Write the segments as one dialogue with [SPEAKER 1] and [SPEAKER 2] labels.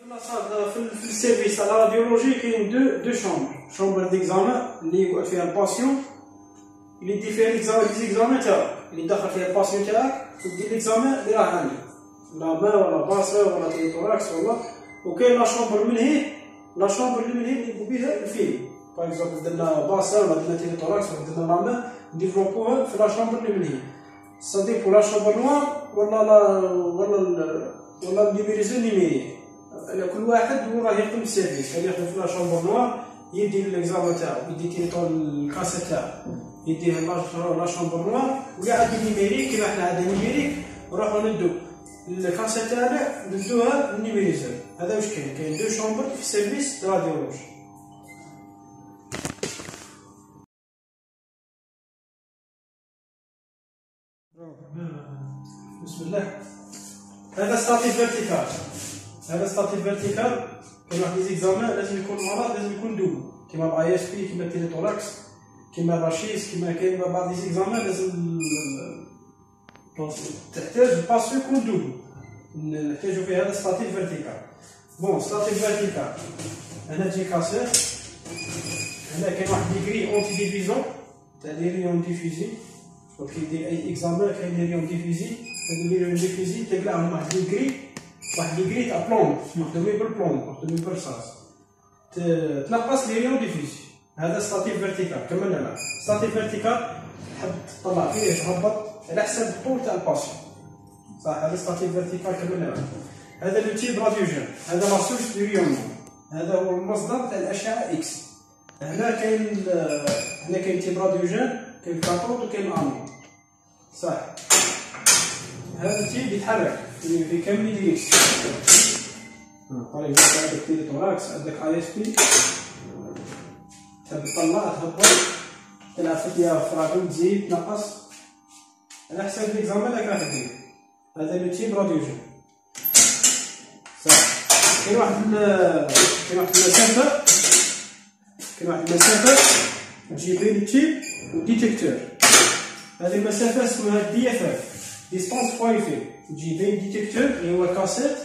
[SPEAKER 1] في السيرفيس على راديولوجي كاين دو شومبر ديكزامان اللي يقعد فيها الباسيون، اللي دير فيها ليكزامان تاعك، اللي دخل فيها الباسيون تاعك ودير ليكزامان اللي راه عندك لا ما ولا باسر ولا تيتوراكس ولا. وكاين لا شومبر منهي، لا شومبر اللي منهي اللي يقول بها الفيلم باغ اكزومبل درنا باسر ولا درنا تيتوراكس ولا درنا لا ما نديفلوبوها في لا شومبر اللي منهي صديق ولا شومبر نوار ولا نيميريزون نيميري. كل واحد هو راه يخدم السيرفيس، كان يخدم في لا شومبر نوار يدير ليكزامان تاعو يدي تيطول الكاسيت تاعو يديه لا شومبر نوار، وكاع عندي نيميريك كيما حنا عندنا نيميريك نروحو ندو الكاسيت تاعنا ندوها للنيميريزور. هذا واش كاين دو شومبر في السيرفيس راديولوجي. بسم الله. هذا ستاتيف فيرتيكال، هذا ستاتيف فيرتيكال كاين واحد ليزيكزامان لازم يكون مرض لازم يكون دوبل كيما الاي اس بي كيما التيليتوراكس كيما الرشيس كيما كاين بعض ليزيكزامان لازم تحتاج الباسيو يكون دوبل نحتاجو فيه هذا ستاتيف فيرتيكال. بون ستاتيف فيرتيكال هنا تجي كاسير، هنا كاين واحد ديكري اونتي ديفيزون تاع لي ريون ديفيزي وكي يدير اي اكزامان كاين لي ريون ديفيزي. هاد لي ريون ديفيزي تلقاهم واحد ديكري تاع بلوم مخدومين بالبلوم مخدومين بالرصاص تنقص لي ريون ديفيزي. هذا ستاتيف فيرتيكال. كملنا معاه ستاتيف فيرتيكال تحب تطلع فيه تهبط على حسب الطول تاع الباسيون صح. هذا ستاتيف فيرتيكال كملنا معاه. هذا لو تيب راديوجين، هذا لا سورس دو ريون، هذا هو المصدر تاع الاشعه اكس. هنا كاين تيب راديوجين كاين الكاثود وكاين الانود صح. هذا التيب يتحرك في كامل ديريكسيون. عندك تيليتوراكس عندك اي اس بي تحب تطلع تهبط تلعب في الديافراغم تزيد تنقص على حسب ليكزامان راك راح دير. هذا لو تيب راديوجين صح. كاين واحد المسافه تجي بين التيب والديتيكتور. هذه المسافه اسمها دي اف اف ديستانس فاي في، تجي بين الديتيكتور اللي هو الكاسيت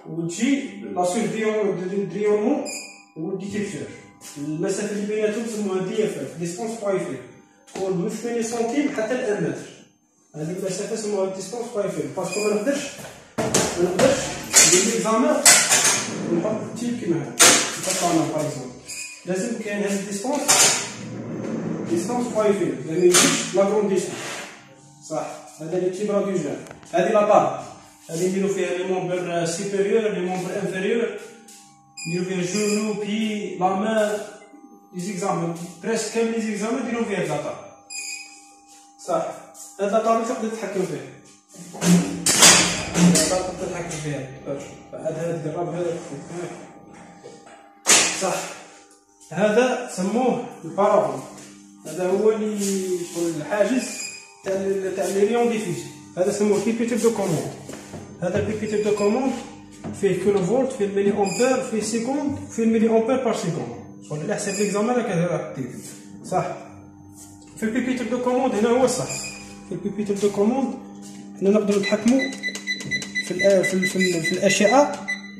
[SPEAKER 1] وتجي لا سورس دريونمون والديتيكتور. المسافه اللي بيناتهم تسموها دي اف اف ديستانس فاي في، تكون من 8 سنتيم حتى ل1 متر. هذه المسافه سموها ديستانس فاي في باسكو ما نقدرش ندير ليكزامان ونحط التيب كيما هذا نحط انا باغ اكزومبل. لازم كاين هاد ديستانس فاي في ما يجيش لاغرونديسمون صح. هذا لو تيب راديوجين. هذه لا طاب هذه نديرو فيها لي مومبر سيبيريور لي مومبر انفيريور، نديرو فيها جونو بي لا مان لي زيكزامان بريسك كامل لي زيكزامان نديرو فيها هاد لا طاب صح. هاد لا طاب تقدر تتحكم فيه، هاد لا طاب تقدر تتحكم فيها هذا قرب هذا صح. هذا سموه البارافون، هذا هو اللي شغل الحاجز تاع لي ريون ديفيزي. هذا سموه بيبيتر دو كوموند. هذا البيبيتر دو كوموند فيه كيلو فولت فيه الملي امبير فيه سيكوند فيه الملي امبير بار سيكوند شغل على حسب ليكزامان راك دير صح. في البيبيتر دو كوموند هنا هو الصح. في البيبيتر دو كوموند هنا نقدروا نتحكموا في الاشعه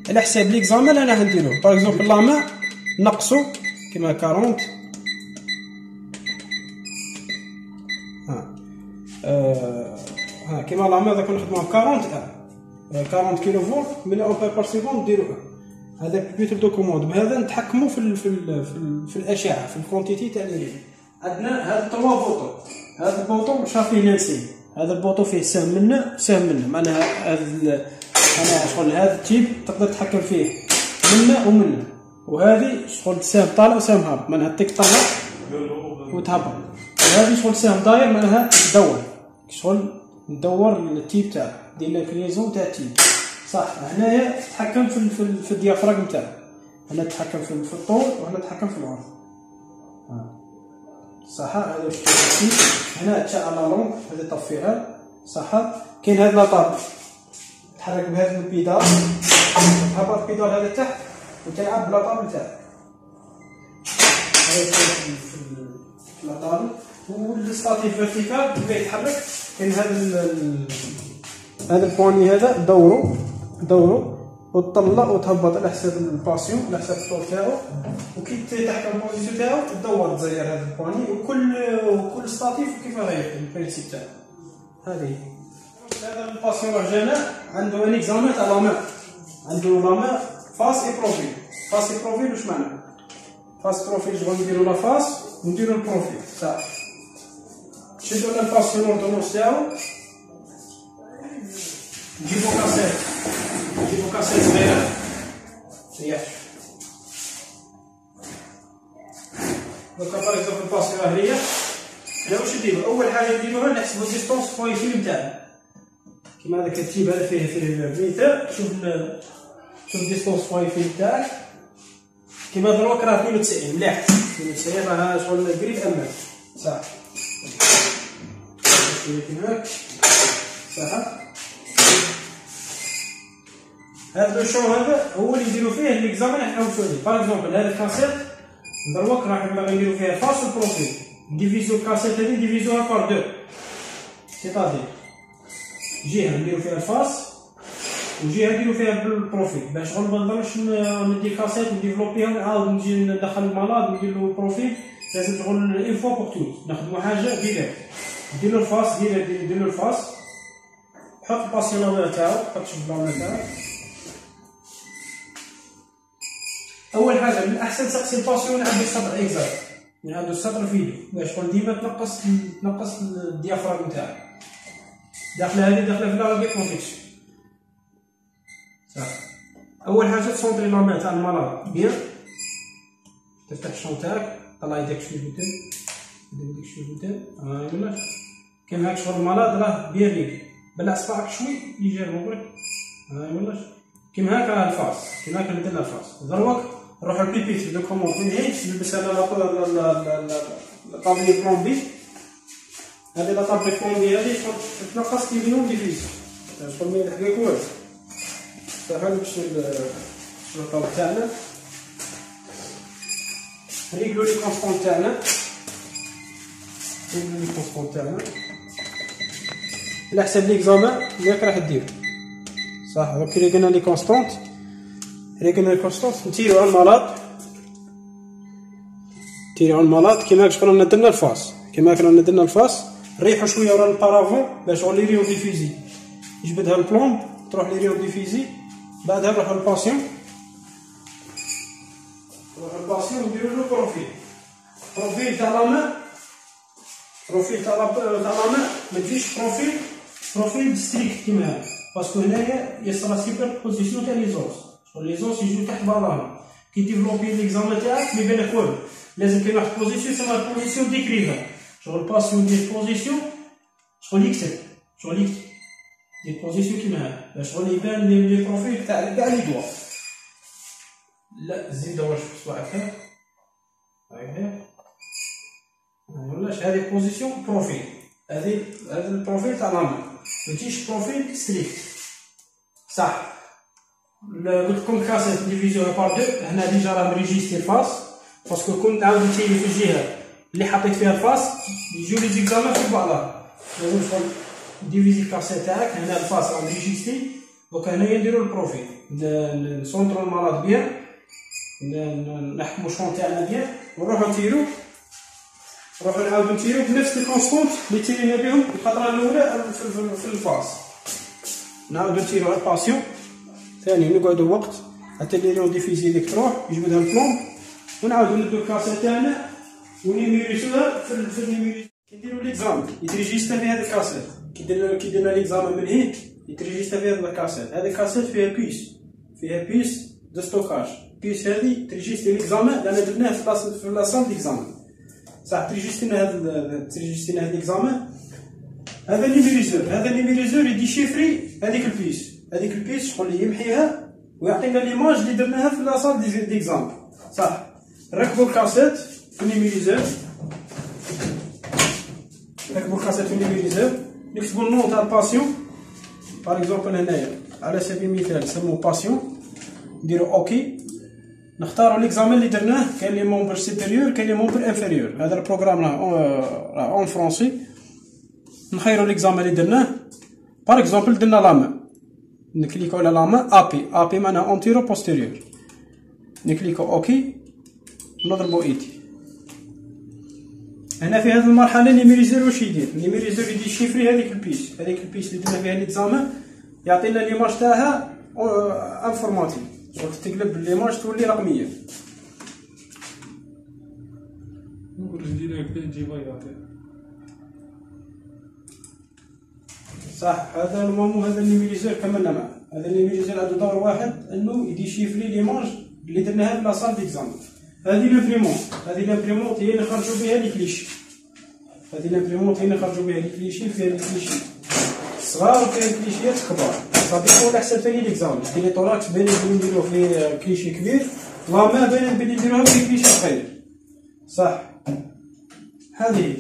[SPEAKER 1] على حساب ليكزامان اللي راح نديروه. باغ اكزومبل لا ما نقصوا كيما 40 كيما لا ما داك نخدموها 40 كيلو فولت ملي امبير بار سيكوند نديروه. هذا البيبيتر دو كوموند بهذا نتحكموا في الاشعه في الكونتيتي تاع اللي عندنا. هذا توا بوطو، هذا البوطو شافيه نانسي، هذا البوطو فيه سهم منه معناها هذا انا شغل هذا التيب تقدر تتحكم فيه منه ومنه. وهذه شغل سهم طالع وسهم هابط معناها تيك طلع وتهبط. وهذه شغل سهم داير معناها تدور شغل ندور التيب تاعك دير لك ليزون تاع التيب صح. هنايا تتحكم في الديافراغم تاعك، هنا تتحكم في الطول وهنا تتحكم في العرض صح. هذا واش التيب هنا تشعل لا لونغ هذه طفيها صح. كاين هذا لاطاب تحرك بهذا البيدال تهبط البيدال هذا تحت وتلعب بلاطاب تاعك. هذا في لاطاب. والستاتيف فيرتيكال كيف يتحرك كاين هذا البواني هذا دورو وتطلق وتهبط على حساب الباسيون على حساب الطول تاعو، وكي تحكم البوزيسيون تاعو تدور تزير هذا البواني، وكل ستاتيف كيف غير البرينسيپ تاعو. هذه هذا الباسيون رجعنا عنده ان اكزامان تاع لا مان، عنده لا مان فاس اي بروفيل. فاس اي بروفيل واش معنى؟ فاس بروفيل شغل نديرو لا فاس ونديرو البروفيل صح. نشدو على الباسيون اوردونونس تاعو، نجيبو كاسيت صغيرة سياح. دوكا باغ اكزومبل الباسيون ها هي، حنا واش نديرو؟ أول حاجة نديروها نحسبو ديستونس بوين فيلم تاعنا، كيما هذاك التيب هذا فيه ميتر. شوف ديستونس بوين فيلم تاعك كيما دروك راه 92 مليح، 92 راه شغل قريب أمان صح. كيما هاك صح. هذا الشو هذا هو اللي يديرو فيه ليكزامان حنا نمشيو ليه. باغ اكزومبل هذا الكاسيت دروك راح نديرو فيها فاس والبروفيل، نديفيزيو الكاسيت هذه نديفيزيوها بار دو، سيتادير جهه نديرو فيها الفاس وجهه نديرو فيها البروفيل، باش شغل ما نضرش ندي كاسيت نديفلوبيها ونعاود نجي ندخل المالاد نديرلو البروفيل. لازم شغل اون فوا بور توت نخدمو حاجه ديريكت. نديرلو الفاس نديرلو الفاس، حط الباسيون تاعو، حط شوف البلان تاعو. اول حاجه من الاحسن تسقسي الباسيون نعدو السطر اكزاكت، نعدو السطر فيديو باش شغل ديما تنقص الديافراغم تاعك. داخله هذه داخله في لا راديو كونفيكسيون صح. اول حاجه تصونطري لا مان تاع المالاد بيان، تفتح الشون تاعك، طلع يدك شويه بوتين، يدك شويه بوتين ولا كيما هاك شغل المالاد راه بيان ليك، بلع صباعك شوي يجي مبرك ولا كيما هاك راه الفاس، كيما هاك درنا الفاس. دروك نروحو للبيبيت دو كوموند من هيك نلبس انا لا طابلي بلومبي. هذه لا طابلي بلومبي هذه تنقص كيلو ديفيز شغل ما يلحقك والو صح. نمشيو للطابل تاعنا، نريقلو لي كونستون تاعنا، على حساب ليكزامان اللي راك راح دير صح. دوك اللي قلنا لي كونستونت نتيرو على المالاد، كيما هاك شغل درنا الفاس، نريحو شويه ورا البارافون باش شغل يريو ديفيزي، يجبدها البلومب تروح ليريو ديفيزي. بعدها نروحو للباسيون، نديرو له بروفيل تاع لا مان، ما تجيش بروفيل ستريكت كيما هاك، باسكو هنايا يصرا سيبر بوزيسيون تاع لي زوس، شغل لي زوس يجيو تحت بعضهم. كي ديفلوبي ليكزامان تاعك ما يبانلك والو، لازم كاين واحد بوزيسيون تسمى بوزيسيون ديكريفا، شغل باسيون دير بوزيسيون شغل يكتب دير بوزيسيون كيما هاك باش شغل يبان لي بروفيل تاع كاع لي دوا. لا زيد دور شوف صباعك هاك ولاش هذه بوزيسيون بروفيل، هذا البروفيل تاع لا مان، ما تجيش بروفيل ستريكت صح. قلت لكم كاسيت ديفيزيون بار دو، هنا ديجا راه مريجيستي الفاس، باسكو كون نعاود نتيري في الجهه اللي حطيت فيها الفاس يجيو لي زيكزامان في بعضها. لازم شغل ديفيزي الكاسيت تاعك، هنا الفاس راه مريجيستي، دوك هنايا نديرو البروفيل، نسونطرو المالاد بيان، نحكمو الشون تاعنا بيان، ونروحو نتيرو، نعاودو نتيرو بنفس الكونستونت اللي تيرينا بهم الخطره الاولى في الفاس. نعاودو نتيرو على الباسيون ثاني، نقعدو وقت حتى نيريو ديفيزي ديك تروح يجبدها البلومب، ونعاودو ندو الكاسيت تاعنا ونيميريسوها في النيميريسيون. كي نديرو ليكزامان يتريجيستا في هذا الكاسيت، كي درنا ليكزامان من هيك يتريجيستا في هذا الكاسيت. هذا الكاسيت فيها بيس دو ستوكاج، بيس هذه تريجيستي ليكزامان لان درناه في لاصال ديكزامان صح. تريجيستينا هذا ليكزامان. هذا النيميريزور يدي شيفري هذيك البيس شغل يمحيها ويعطينا ليماج اللي درناها في لاصال ديكزامبل صح. نركبو الكاسيت في النيميريزور، نكتبو النون تاع الباسيون. باغ اكزومبل هنايا على سبيل المثال نسموه باسيون، نديرو اوكي، نختارو ليكزامان اللي درناه، كاين لي مومبر سوبيريور كاين لي مومبر انفيريور. هذا البروغرام راه اون فرونسي. نخيرو ليكزامان اللي درناه، باغ اكزومبل درنا لا مان، نكليكو على لا مان ابي، ابي معناها انتيرو بوستيريور، نكليكو اوكي نضربو ايتي. هنا في هذه المرحله نيميريزور واش يدير؟ نيميريزور يدير شيفري هذيك البيس، هذيك البيس اللي درنا فيها ليكزامان يعطينا ليماج تاعها انفورماتيك، وقت تقلب ليماج تولي رقميه. صح، هذا المهم هذا النيميريزور كملنا معاه. هذا النيميريزور عنده دور واحد انه يدير شيفري ليماج اللي درناها في لاصال ديكزامان. هذه لامبريمونت هي اللي خرجوا بها لي كليشي، هذه لامبريمونت هي اللي خرجوا بها لي كليشي، فيها لي كليشي صغار وفيها الكليشيات كبار. صافي على حسب ثاني ليكزامان، حيت لي طوراكس باين بلي نديروه في كليشي كبير، لا ما باين بلي نديروها في كليشي صغير. صح، هذه